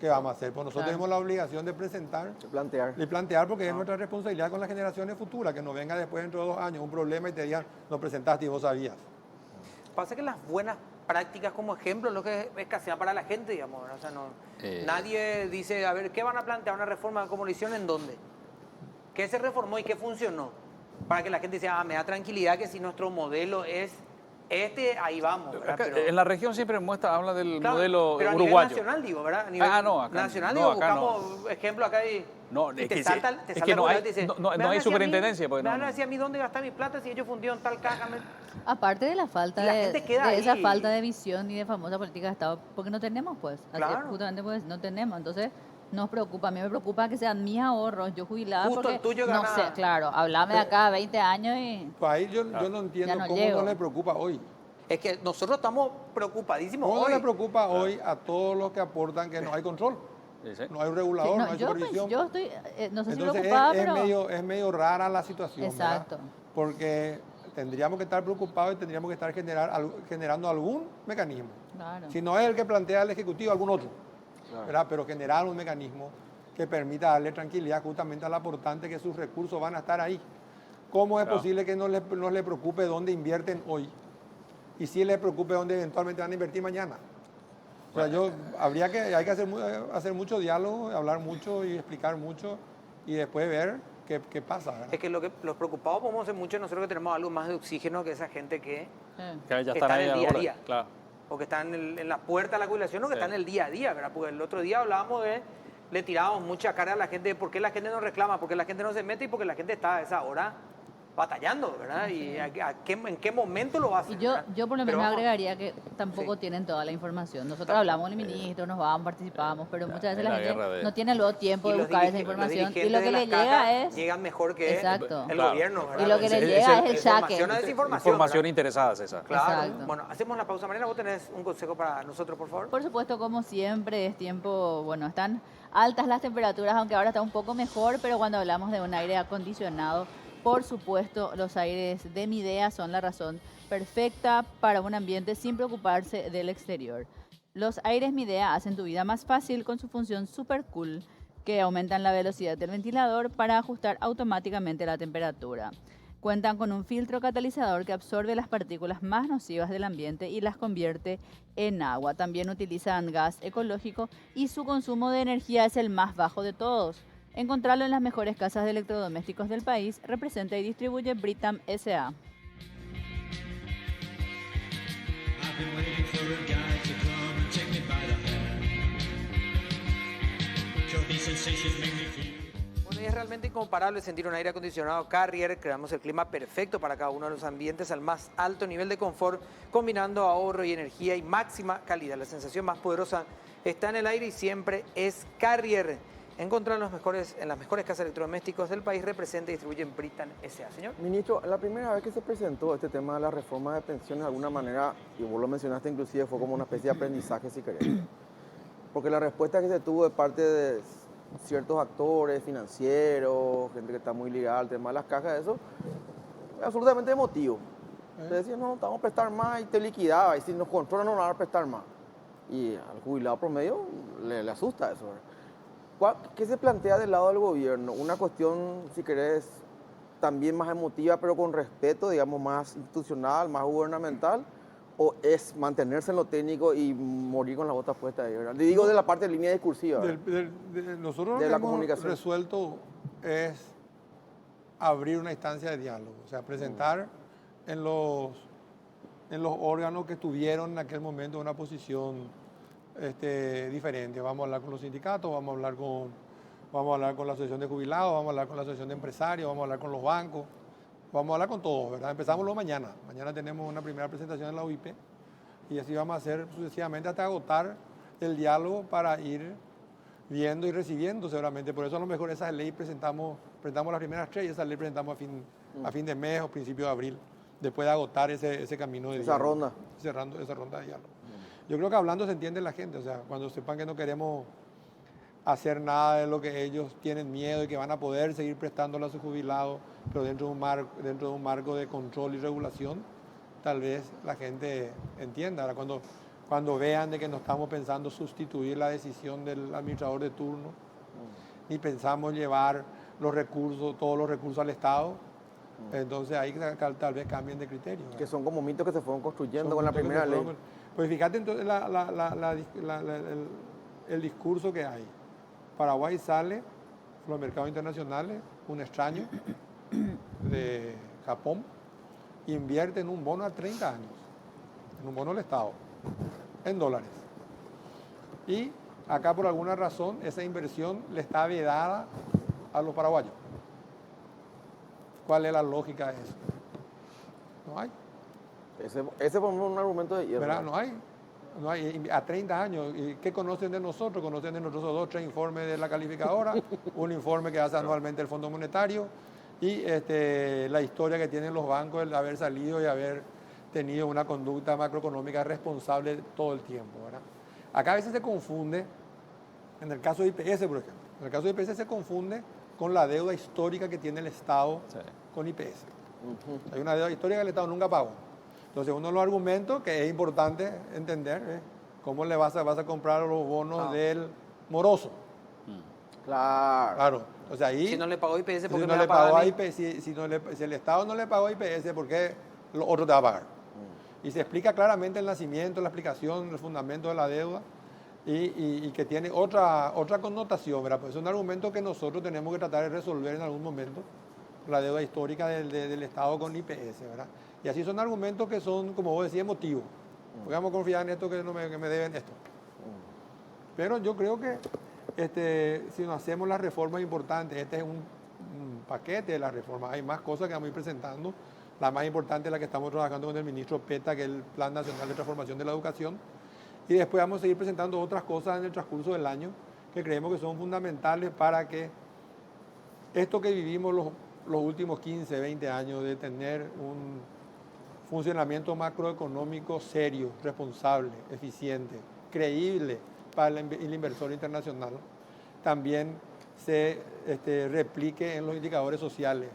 ¿Qué vamos a hacer? Pues nosotros Claro. tenemos la obligación de presentar Plantear. y plantear, porque es nuestra responsabilidad con las generaciones futuras, que no venga después dentro de 2 años un problema y te digan, no presentaste y vos sabías. Pasa que las buenas prácticas como ejemplo es lo que escasea para la gente, digamos, ¿verdad? O sea, nadie dice, a ver, ¿qué van a plantear? ¿Una reforma como lo hicieron en dónde? ¿Qué se reformó y qué funcionó? Para que la gente diga, me da tranquilidad que si nuestro modelo es este, ahí vamos, ¿verdad? Acá, Pero- en la región siempre habla del Claro, modelo pero a nivel uruguayo. nacional, digo, ¿verdad? A nivel No, acá nacional, no, digo, acá buscamos ejemplo acá y... No, y es te que salta, sí, te es salta que no por hay- ahí y te dice, no "Me hay van a decir a mí- superintendencia, pues, me no, van a no. decir a mí dónde gastar mi plata si ellos fundieron tal caja. Aparte de la falta Y la de, gente queda de esa ahí. falta de visión y de famosa política de Estado, porque no tenemos, pues. Así, Claro. justamente pues no tenemos. Entonces, nos preocupa. A mí me preocupa que sean mis ahorros, yo jubilada, Justo porque el tuyo no gana- sé, claro, hablame de acá 20 años y... Pues ahí yo no entiendo no cómo llego. no le preocupa hoy. Es que nosotros estamos preocupadísimos ¿Cómo no hoy. le preocupa hoy a todos los que aportan que no hay control? Sí, sí. No hay un Sí, regulador, no, hay yo, supervisión. yo estoy, no sé si Entonces preocupada, es pero... medio rara la situación, ¿verdad? Exacto. Porque tendríamos que estar preocupados y tendríamos que estar generando algún mecanismo. Claro. Si no es el que plantea el Ejecutivo, algún otro. ¿Verdad? Pero generar un mecanismo que permita darle tranquilidad justamente al aportante que sus recursos van a estar ahí. ¿Cómo es Claro. posible que no les preocupe dónde invierten hoy? Y si les preocupe dónde eventualmente van a invertir mañana. O sea, hay que hacer mucho diálogo, hablar mucho y explicar mucho y después ver qué pasa, ¿verdad? Es que los preocupados podemos ser muchos nosotros que tenemos algo más de oxígeno que esa gente que Que ya Están están ahí en el al día a borde. día. Claro. o que están en la puerta de la jubilación o que Sí. están en el día a día, ¿verdad? Porque el otro día hablábamos le tirábamos mucha cara a la gente de por qué la gente no reclama, porque la gente no se mete y porque la gente está a esa hora batallando, ¿verdad? Y en qué momento lo hacen. Y yo, ¿verdad? yo por lo Pero menos vamos, agregaría que tampoco sí. tienen toda la información. Nosotros hablamos con el ministro, nos vamos, participamos, pero muchas veces la la gente guerra de- no tiene luego tiempo de Y buscar esa los información y dirigentes lo de que las le cajas llega es... llegan mejor que Exacto. el Claro. gobierno, ¿verdad? Y lo que le Es llega es el información saque. a desinformación. Información ¿verdad? interesada, César. Claro. Exacto. Bueno, hacemos la pausa, Mariana. ¿Vos tenés un consejo para nosotros, por favor? Por supuesto, como siempre, es tiempo, bueno, están altas las temperaturas, aunque ahora está un poco mejor, pero cuando hablamos de un aire acondicionado, por supuesto, los aires de Midea son la razón perfecta para un ambiente sin preocuparse del exterior. Los aires Midea hacen tu vida más fácil con su función super cool, que aumentan la velocidad del ventilador para ajustar automáticamente la temperatura. Cuentan con un filtro catalizador que absorbe las partículas más nocivas del ambiente y las convierte en agua. También utilizan gas ecológico y su consumo de energía es el más bajo de todos. Encontrarlo en las mejores casas de electrodomésticos del país. Representa y distribuye Britam S.A. I've been waiting for a guy to come and take me by the hand. Show these sensations make me feel. Bueno, y es realmente incomparable sentir un aire acondicionado Carrier. Creamos el clima perfecto para cada uno de los ambientes al más alto nivel de confort, combinando ahorro y energía y máxima calidad. La sensación más poderosa está en el aire y siempre es Carrier. Encontrar en las mejores casas de electrodomésticos del país. Representa y distribuye en Britam S.A. Señor. Ministro, la primera vez que se presentó este tema de la reforma de pensiones, de alguna manera, y vos lo mencionaste inclusive, fue como una especie de aprendizaje, si querés. Porque la respuesta que se tuvo de parte de ciertos actores financieros, gente que está muy ligada al tema de las cajas, eso, es absolutamente emotivo. Te decían, no, te vamos a prestar más y te liquidaba, y si nos controlan no nos van a prestar más. Y al jubilado promedio le asusta eso, ¿verdad? ¿Qué se plantea del lado del gobierno? Una cuestión, si querés, también más emotiva, pero con respeto, digamos, más institucional, más gubernamental, o es mantenerse en lo técnico y morir con la bota puesta ahí, ¿verdad? Le digo de la parte de línea discursiva. Nosotros De lo la que hemos comunicación. resuelto es abrir una instancia de diálogo, o sea, presentar en los órganos que tuvieron en aquel momento una posición diferente. Vamos a hablar con los sindicatos, vamos a hablar con la asociación de jubilados, vamos a hablar con la asociación de empresarios, vamos a hablar con los bancos, vamos a hablar con todos, ¿verdad? Empezamos mañana. Mañana tenemos una primera presentación en la UIP y así vamos a hacer sucesivamente hasta agotar el diálogo para ir viendo y recibiendo seguramente. Por eso a lo mejor esa ley presentamos las primeras 3 y esa ley presentamos a fin de mes o principio de abril, después de agotar ese camino de Esa diálogo. ronda. Esa ronda de diálogo. Yo creo que hablando se entiende la gente, o sea, cuando sepan que no queremos hacer nada de lo que ellos tienen miedo y que van a poder seguir prestándolo a sus jubilados, pero dentro de un marco de control y regulación, tal vez la gente entienda. Ahora, cuando vean de que no estamos pensando sustituir la decisión del administrador de turno, ni pensamos llevar todos los recursos al Estado, entonces ahí tal vez cambien de criterio, ¿verdad? Que son como mitos que se fueron construyendo Son con la mitos que primera se ley. fueron- Pues fíjate entonces el discurso que hay. Paraguay sale a los mercados internacionales, un extraño de Japón, invierte en un bono a 30 años, en un bono del Estado, en dólares. Y acá por alguna razón esa inversión le está vedada a los paraguayos. ¿Cuál es la lógica de eso? No hay. Ese fue un argumento de hierro. ¿Verdad? No hay. A 30 años. ¿Y qué conocen de nosotros? Conocen de nosotros 2 o 3 informes de la calificadora, un informe que hace anualmente el Fondo Monetario y la historia que tienen los bancos de haber salido y haber tenido una conducta macroeconómica responsable todo el tiempo, ¿verdad? Acá a veces se confunde, en el caso de IPS, por ejemplo, en el caso de IPS se confunde con la deuda histórica que tiene el Estado con IPS. Hay una deuda histórica que el Estado nunca pagó. Entonces, uno de los argumentos que es importante entender es cómo le vas a comprar los bonos del moroso. Claro. Claro. Entonces ahí... Si no le pagó IPS, ¿por si qué no me le va a pagar pagó a a mí? IPS, si el Estado no le pagó a IPS, ¿por qué lo otro te va a pagar? Y se explica claramente el nacimiento, la explicación, el fundamento de la deuda y que tiene otra connotación, ¿verdad? Pues es un argumento que nosotros tenemos que tratar de resolver en algún momento, la deuda histórica del Estado con IPS, ¿verdad? Y así son argumentos que son, como vos decís, emotivos. Porque vamos a confiar en esto que me deben esto. Pero yo creo que si no hacemos las reformas importantes, este es un paquete de la reforma. Hay más cosas que vamos a ir presentando. La más importante es la que estamos trabajando con el ministro Peta, que es el Plan Nacional de Transformación de la Educación. Y después vamos a seguir presentando otras cosas en el transcurso del año que creemos que son fundamentales para que esto que vivimos los últimos 15, 20 años de tener un funcionamiento macroeconómico serio, responsable, eficiente, creíble para el inversor internacional, también se replique en los indicadores sociales,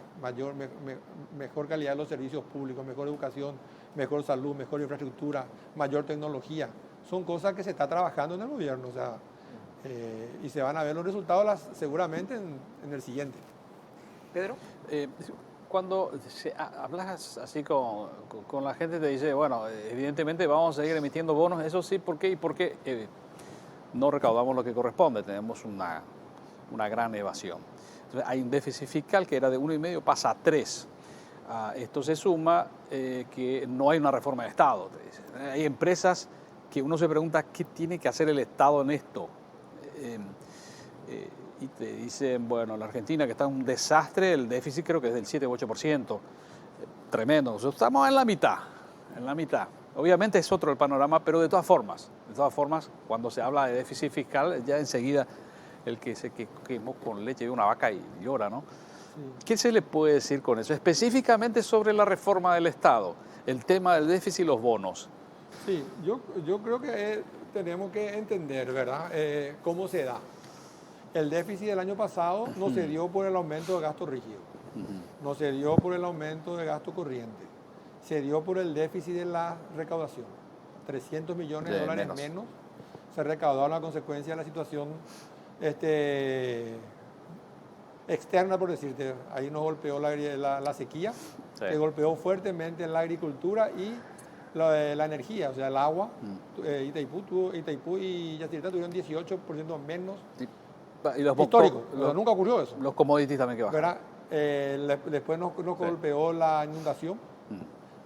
mejor calidad de los servicios públicos, mejor educación, mejor salud, mejor infraestructura, mayor tecnología. Son cosas que se está trabajando en el gobierno, o sea, y se van a ver los resultados seguramente en el siguiente. Pedro. Cuando hablas así con la gente, te dice, bueno, evidentemente vamos a seguir emitiendo bonos, eso sí, ¿por qué? Y por qué no recaudamos lo que corresponde, tenemos una gran evasión. Entonces, hay un déficit fiscal que era de 1,5, pasa a 3. Esto se suma que no hay una reforma de Estado. Te dicen. Hay empresas que uno se pregunta, ¿qué tiene que hacer el Estado en esto? Y te dicen, bueno, la Argentina que está en un desastre, el déficit creo que es del 7 u 8%. Tremendo. Nosotros estamos en la mitad, Obviamente es otro el panorama, pero de todas formas, cuando se habla de déficit fiscal, ya enseguida el que se quemó con leche de una vaca y llora, ¿no? Sí. ¿Qué se le puede decir con eso? Específicamente sobre la reforma del Estado, el tema del déficit y los bonos. Sí, yo creo que tenemos que entender, ¿verdad?, cómo se da. El déficit del año pasado no se dio por el aumento de gasto rígido, no se dio por el aumento de gasto corriente, se dio por el déficit de la recaudación. 300 millones de dólares menos se recaudaron a consecuencia de la situación externa, por decirte. Ahí nos golpeó la sequía, sí, que golpeó fuertemente en la agricultura y la energía, o sea, el agua. Itaipú y Yacyretá tuvieron 18% menos. Sí. Y los histórico, nunca ocurrió eso. Los commodities también que bajan. Después nos golpeó la inundación,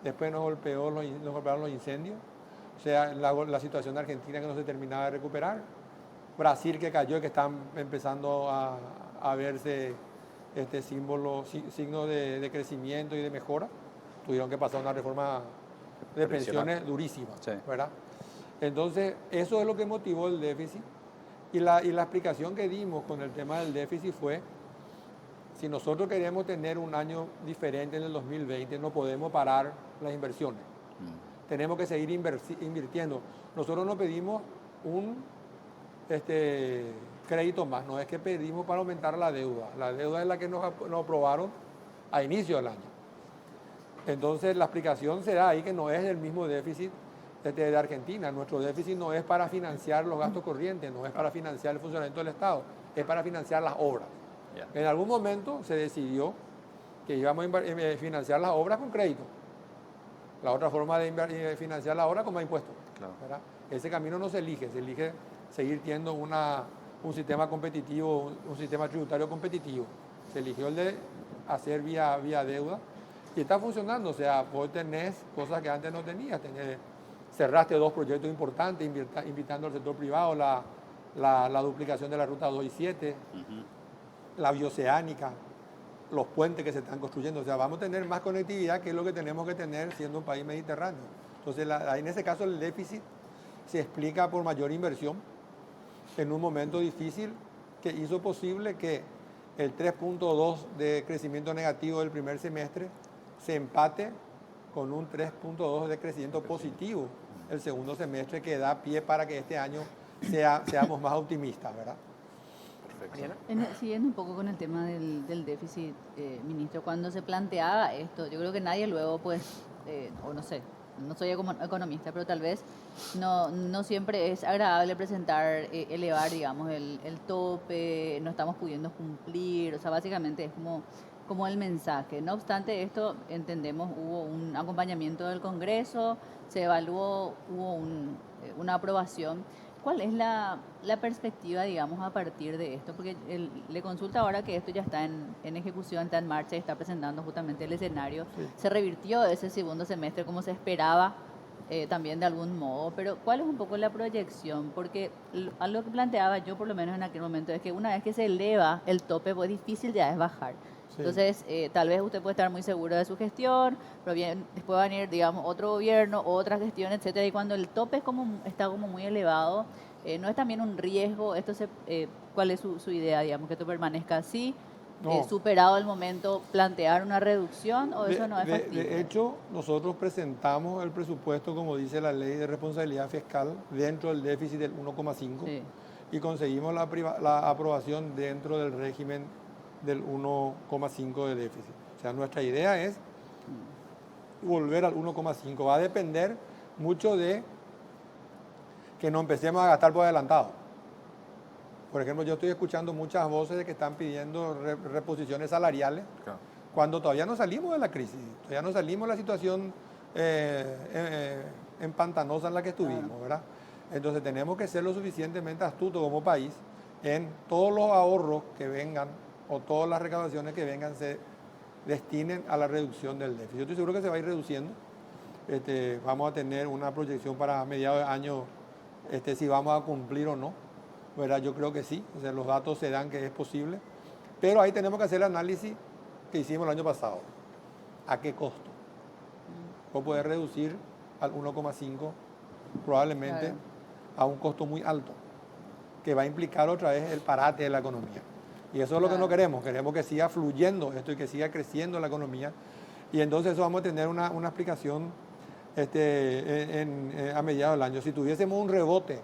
después nos golpearon los incendios, o sea, la situación de Argentina que no se terminaba de recuperar, Brasil que cayó y que están empezando a verse signos de crecimiento y de mejora. Tuvieron que pasar una reforma de pensiones durísima, sí, ¿verdad? Entonces, eso es lo que motivó el déficit. Y la explicación que dimos con el tema del déficit fue, si nosotros queremos tener un año diferente en el 2020, no podemos parar las inversiones. Tenemos que seguir invirtiendo. Nosotros no pedimos un crédito más, no es que pedimos para aumentar la deuda. La deuda es la que nos aprobaron a inicio del año. Entonces, la explicación será ahí que no es el mismo déficit de Argentina. Nuestro déficit no es para financiar los gastos corrientes, no es para financiar el funcionamiento del Estado, es para financiar las obras. Yeah. En algún momento se decidió que íbamos a financiar las obras con crédito. La otra forma de financiar la obra con más impuestos. Claro. Ese camino no se elige seguir teniendo un sistema competitivo, un sistema tributario competitivo. Se eligió el de hacer vía deuda y está funcionando. O sea, vos tenés cosas que antes no tenías. Cerraste 2 proyectos importantes, invitando al sector privado, la duplicación de la ruta 2 y 7, la bioceánica, los puentes que se están construyendo. O sea, vamos a tener más conectividad, que es lo que tenemos que tener siendo un país mediterráneo. Entonces, en ese caso, el déficit se explica por mayor inversión en un momento difícil que hizo posible que el 3.2 de crecimiento negativo del primer semestre se empate con un 3.2 de crecimiento positivo el segundo semestre, que da pie para que este año seamos más optimistas, ¿verdad? Perfecto. Siguiendo un poco con el tema del déficit, ministro, cuando se planteaba esto, yo creo que nadie luego, pues, o no sé, no soy economista, pero tal vez no siempre es agradable presentar, elevar, digamos, el tope, no estamos pudiendo cumplir, o sea, básicamente es como el mensaje. No obstante esto, entendemos, hubo un acompañamiento del Congreso, se evaluó, hubo una aprobación. ¿Cuál es la perspectiva, digamos, a partir de esto? Porque le consulta ahora que esto ya está en ejecución, está en marcha y está presentando justamente el escenario. Sí. Se revirtió ese segundo semestre como se esperaba, también de algún modo, pero ¿cuál es un poco la proyección? Porque algo que planteaba yo, por lo menos en aquel momento, es que una vez que se eleva el tope, pues difícil ya es bajar. Sí. Entonces, tal vez usted puede estar muy seguro de su gestión, pero bien, después va a venir, digamos, otro gobierno, otra gestión, etcétera, y cuando el tope es está como muy elevado, ¿no es también un riesgo? ¿Cuál es su idea, digamos, que esto permanezca así? No. Superado el momento, plantear una reducción o eso no es factible. De hecho, nosotros presentamos el presupuesto, como dice la ley de responsabilidad fiscal, dentro del déficit del 1,5 Sí. y conseguimos la aprobación dentro del régimen del 1,5 de déficit. O sea, nuestra idea es volver al 1,5. Va a depender mucho de que no empecemos a gastar por adelantado. Por ejemplo, yo estoy escuchando muchas voces de que están pidiendo reposiciones salariales Claro. cuando todavía no salimos de la crisis, todavía no salimos de la situación empantanosa en la que estuvimos, ¿verdad? Entonces tenemos que ser lo suficientemente astutos como país en todos los ahorros que vengan o todas las recaudaciones que vengan se destinen a la reducción del déficit. Yo estoy seguro que se va a ir reduciendo. Vamos a tener una proyección para mediados de año, si vamos a cumplir o no, ¿verdad? Yo creo que sí, o sea, los datos se dan que es posible, pero ahí tenemos que hacer el análisis que hicimos el año pasado. ¿A qué costo? Vos podés reducir al 1,5 probablemente Claro. a un costo muy alto, que va a implicar otra vez el parate de la economía. Y eso es lo que no queremos que siga fluyendo esto y que siga creciendo la economía. Y entonces eso vamos a tener una explicación a mediados del año. Si tuviésemos un rebote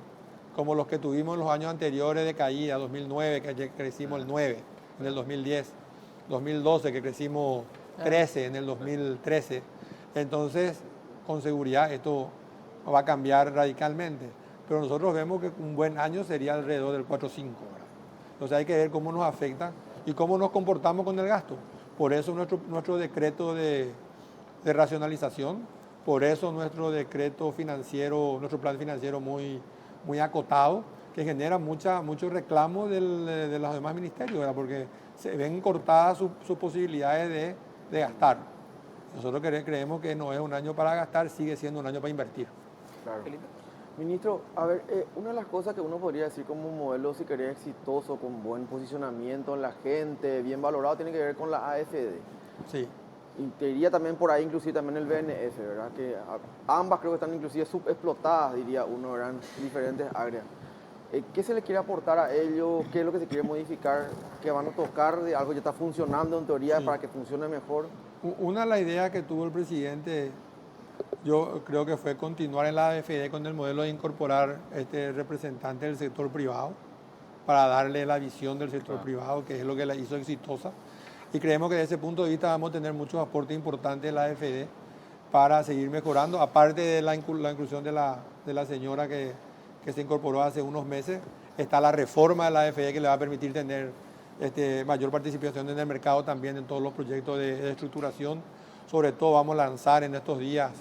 como los que tuvimos en los años anteriores de caída, 2009 que crecimos el 9, en el 2010, 2012 que crecimos 13 en el 2013, entonces con seguridad esto va a cambiar radicalmente. Pero nosotros vemos que un buen año sería alrededor del 4,5. Entonces hay que ver cómo nos afecta y cómo nos comportamos con el gasto. Por eso nuestro decreto de racionalización, por eso nuestro decreto financiero, nuestro plan financiero muy acotado, que genera mucho reclamo de los demás ministerios, ¿verdad? Porque se ven cortadas sus posibilidades de gastar. Nosotros creemos que no es un año para gastar, sigue siendo un año para invertir. Claro. Felipe. Ministro, a ver, una de las cosas que uno podría decir como un modelo, si querés, exitoso, con buen posicionamiento en la gente, bien valorado, tiene que ver con la AFD. Sí. Y te diría también por ahí, inclusive también el BNF, ¿verdad? Que ambas creo que están inclusive subexplotadas, diría uno, ¿verdad? En diferentes áreas. ¿Qué se le quiere aportar a ellos? ¿Qué es lo que se quiere modificar? ¿Qué van a tocar de algo que ya está funcionando en teoría Sí. para que funcione mejor? Una de las ideas que tuvo el presidente, yo creo que fue continuar en la AFD con el modelo de incorporar representante del sector privado para darle la visión del sector privado, que es lo que la hizo exitosa. Y creemos que desde ese punto de vista vamos a tener muchos aportes importantes en la AFD para seguir mejorando, aparte de la inclusión de la señora que se incorporó hace unos meses, está la reforma de la AFD que le va a permitir tener mayor participación en el mercado también en todos los proyectos de estructuración. Sobre todo vamos a lanzar en estos días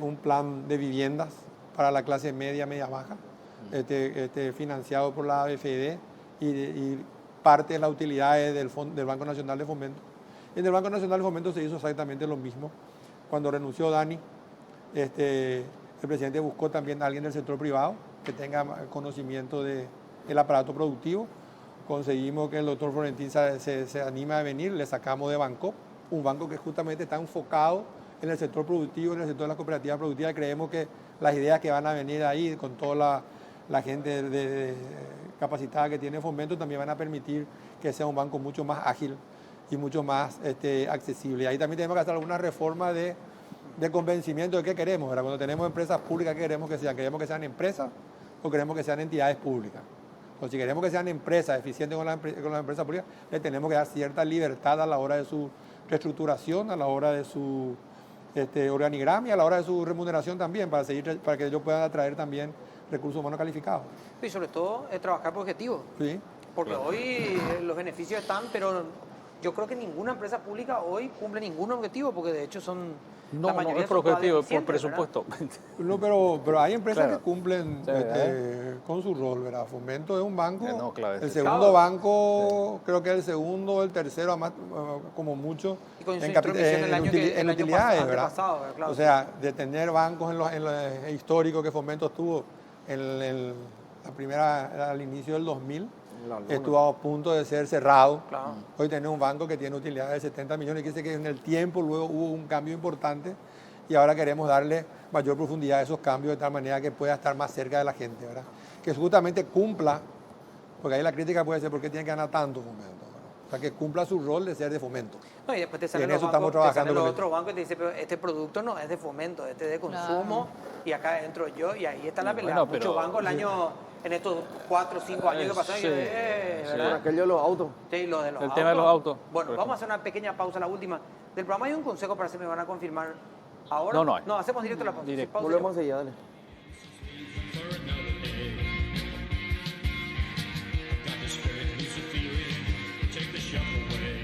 un plan de viviendas para la clase media baja, financiado por la AFD y parte de las utilidades del Banco Nacional de Fomento. En el Banco Nacional de Fomento se hizo exactamente lo mismo. Cuando renunció Dani, el presidente buscó también a alguien del sector privado que tenga conocimiento del aparato productivo. Conseguimos que el doctor Florentín se anime a venir, le sacamos de Banco, un banco que justamente está enfocado en el sector productivo, en el sector de las cooperativas productivas. Creemos que las ideas que van a venir ahí con toda la gente capacitada que tiene Fomento también van a permitir que sea un banco mucho más ágil y mucho más accesible. Ahí también tenemos que hacer alguna reforma de convencimiento de qué queremos, ¿verdad? Cuando tenemos empresas públicas, ¿qué queremos que sean? ¿Queremos que sean empresas o queremos que sean entidades públicas? O si queremos que sean empresas eficientes con las empresas públicas, le tenemos que dar cierta libertad a la hora de su reestructuración, a la hora de su organigrama y a la hora de su remuneración también, para que ellos puedan atraer también recursos humanos calificados. Y sobre todo trabajar por objetivos. ¿Sí? Porque hoy los beneficios están, pero yo creo que ninguna empresa pública hoy cumple ningún objetivo, porque de hecho son... No, la no mayoría es por son todas objetivo, es por deficientes, ¿verdad? presupuesto. No, pero hay empresas Claro. que cumplen Sí, ¿verdad? con su rol, ¿verdad? Fomento es un banco, No, claro, el es segundo claro. banco, creo que es el segundo, el tercero, además, como mucho, Y con su en intromisión el año utilidades, ¿verdad? antepasado, claro. O sea, de tener bancos en los históricos que Fomento tuvo al inicio del 2000, La luna. estuvo a punto de ser cerrado. Claro. Hoy tenemos un banco que tiene utilidades de 70 millones, que dice que en el tiempo luego hubo un cambio importante y ahora queremos darle mayor profundidad a esos cambios de tal manera que pueda estar más cerca de la gente, ¿verdad? Que justamente cumpla, porque ahí la crítica puede ser ¿por qué tiene que ganar tanto fomento? ¿verdad? O sea, que cumpla su rol de ser de fomento. No, y después te Y salen en los eso bancos, estamos te salen trabajando los con otros bancos y te dicen, pero este producto no es de fomento, este es de consumo, y acá entro yo, y ahí está la pelea. Bueno, Muchos pero- bancos en estos 4 o 5 años que pasaron, Sí, Por ¿verdad? aquello de los autos. Sí, lo de los El autos. tema de los autos, Bueno, por vamos a hacer una pequeña pausa, la última del programa. Hay un consejo para si me van a confirmar ahora. No, no hay. No, hacemos directo la pausa. Directo. Sí, pausa Volvemos ya. enseguida, dale. for another day. Got the spirit Luciferian, take the shuffle away.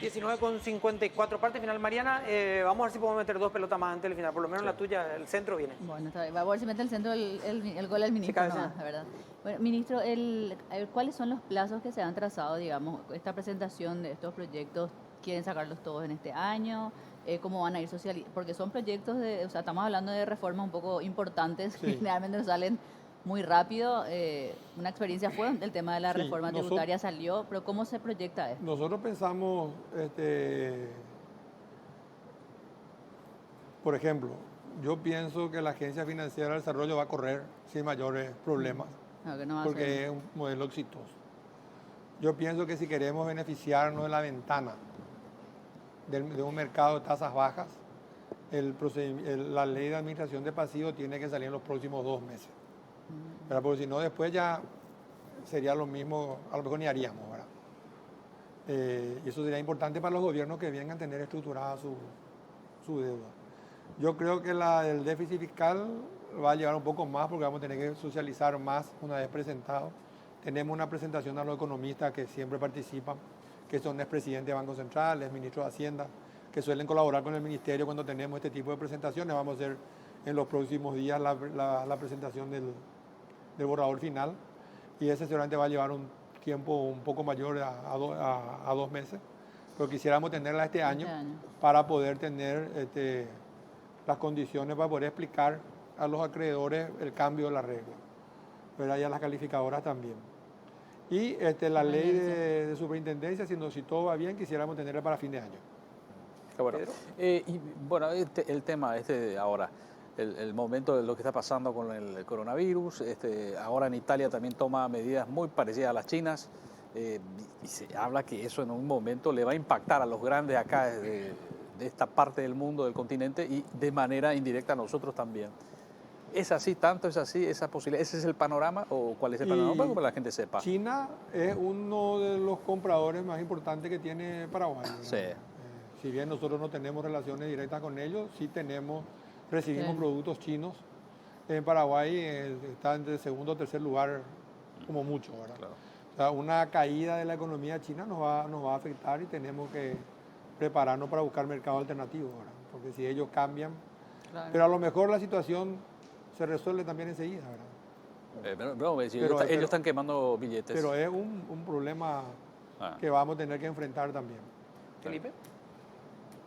19:54, parte final. Mariana, vamos a ver si podemos meter 2 pelotas más antes del final. Por lo menos la tuya, el centro viene. Bueno, está bien. Va a ver si mete el centro el gol al ministro, cabeza. nomás, la verdad. Bueno, ministro, a ver, ¿cuáles son los plazos que se han trazado, digamos, esta presentación de estos proyectos? ¿Quieren sacarlos todos en este año? ¿Cómo van a ir socializando? Porque son proyectos o sea, estamos hablando de reformas un poco importantes, que Sí. generalmente nos salen muy rápido. Una experiencia fue el tema de la Sí, reforma tributaria salió, pero ¿cómo se proyecta esto? Nosotros pensamos, por ejemplo, yo pienso que la Agencia Financiera del Desarrollo va a correr sin mayores problemas, No, que no va a ser- porque es un modelo exitoso. Yo pienso que si queremos beneficiarnos de la ventana de un mercado de tasas bajas, la ley de administración de pasivos tiene que salir en los próximos 2 meses. ¿Verdad? Porque si no, después ya sería lo mismo, a lo mejor ni haríamos, ¿verdad? Y eso sería importante para los gobiernos que vengan a tener estructurada su deuda. Yo creo que el déficit fiscal va a llevar un poco más porque vamos a tener que socializar más una vez presentado. Tenemos una presentación a los economistas que siempre participan, que son expresidentes de Banco Central, exministros de Hacienda, que suelen colaborar con el ministerio cuando tenemos este tipo de presentaciones. Vamos a hacer en los próximos días la presentación del borrador final y ese seguramente va a llevar un tiempo un poco mayor a 2 meses, pero quisiéramos tenerla este año para poder tener las condiciones para poder explicar a los acreedores el cambio de la regla, ¿verdad? Y a las calificadoras también. Y la ley de superintendencia, si todo va bien, quisiéramos tenerla para fin de año. Qué bueno. Y bueno, el tema de ahora, el momento de lo que está pasando con el coronavirus, ahora en Italia también toma medidas muy parecidas a las chinas, y se habla que eso en un momento le va a impactar a los grandes acá de esta parte del mundo, del continente, y de manera indirecta a nosotros también. ¿Es así, tanto es así, esa posibilidad? ¿Ese es el panorama o cuál es el panorama? Para que la gente sepa. China es uno de los compradores más importantes que tiene Paraguay, ¿verdad? Sí. Si bien nosotros no tenemos relaciones directas con ellos, sí recibimos Sí. productos chinos. En Paraguay está entre el segundo o tercer lugar como mucho, ¿verdad? Claro. O sea, una caída de la economía china nos va a afectar y tenemos que prepararnos para buscar mercados alternativos, ¿verdad? Porque si ellos cambian, Claro. pero a lo mejor la situación se resuelve también enseguida, ¿verdad? Ellos están quemando billetes. Pero es un problema que vamos a tener que enfrentar también. Felipe.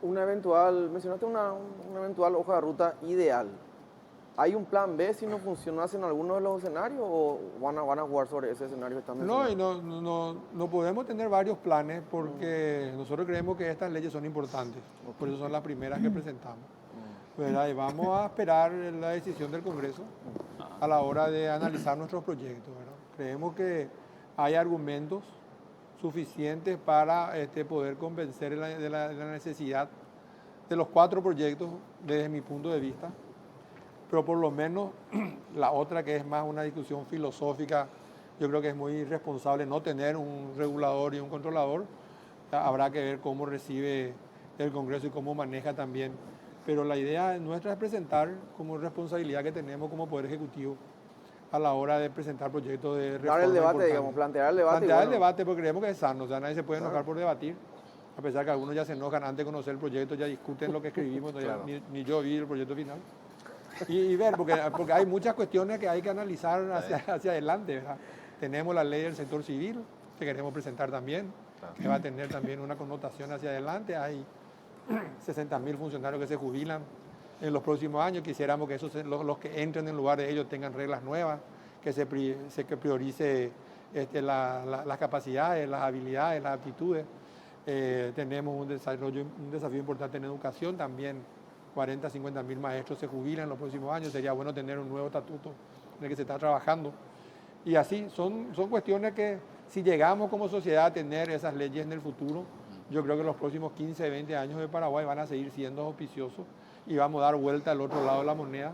Mencionaste una eventual hoja de ruta ideal. ¿Hay un plan B si no funcionase en alguno de los escenarios o van a jugar sobre ese escenario que están No, mencionando? y no podemos tener varios planes porque nosotros creemos que estas leyes son importantes, por eso son las primeras que presentamos. ¿Verdad? Y vamos a esperar la decisión del Congreso a la hora de analizar nuestros proyectos, ¿verdad? Creemos que hay argumentos suficientes para poder convencer de la necesidad de los 4 proyectos desde mi punto de vista, pero por lo menos la otra, que es más una discusión filosófica, yo creo que es muy irresponsable no tener un regulador y un controlador. Habrá que ver cómo recibe el Congreso y cómo maneja también. Pero la idea nuestra es presentar como responsabilidad que tenemos como Poder Ejecutivo a la hora de presentar proyectos de reforma. Dar el debate, importantes. digamos, plantear el debate. Plantear y el bueno, debate porque creemos que es sano, o sea, nadie se puede enojar Claro. por debatir, a pesar que algunos ya se enojan antes de conocer el proyecto, ya discuten lo que escribimos, Claro. ni yo vi el proyecto final. Y ver, porque hay muchas cuestiones que hay que analizar hacia adelante, ¿verdad? Tenemos la ley del sector civil, que queremos presentar también, que va a tener también una connotación hacia adelante. Hay 60.000 funcionarios que se jubilan en los próximos años. Quisiéramos que los que entren en lugar de ellos tengan reglas nuevas, que que priorice las capacidades, las habilidades, las aptitudes. Tenemos un desafío importante en educación también. 40, 50 mil maestros se jubilan en los próximos años. Sería bueno tener un nuevo estatuto en el que se está trabajando. Y así, son cuestiones que si llegamos como sociedad a tener esas leyes en el futuro, yo creo que los próximos 15, 20 años de Paraguay van a seguir siendo auspiciosos y vamos a dar vuelta al otro lado de la moneda.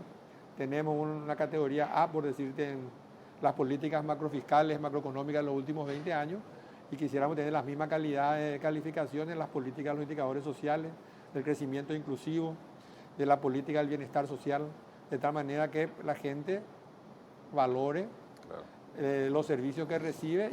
Tenemos una categoría A, por decirte, en las políticas macrofiscales, macroeconómicas de los últimos 20 años, y quisiéramos tener la misma calidad de calificación en las políticas, los indicadores sociales, del crecimiento inclusivo, de la política del bienestar social, de tal manera que la gente valore los servicios que reciba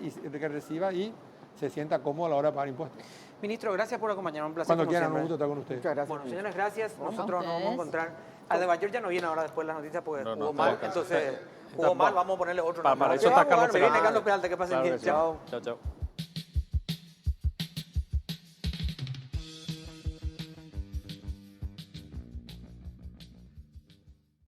y se sienta cómodo a la hora de pagar impuestos. Ministro, gracias por acompañarnos. Un placer. Cuando como quieran, un siempre. gusto estar con ustedes. Muchas gracias. Bueno, ministro. señores, gracias. Nosotros nos vamos a ustedes. encontrar. A Nueva York ya no viene ahora después las noticias porque No, jugó está mal. acá. Entonces, Está jugó mal, mal. vamos a ponerle otro Para nombre. eso está Carlos Se viene Peralta. Carlos Peralta, que pasen Claro bien. que sí. Chao. Chao, chao.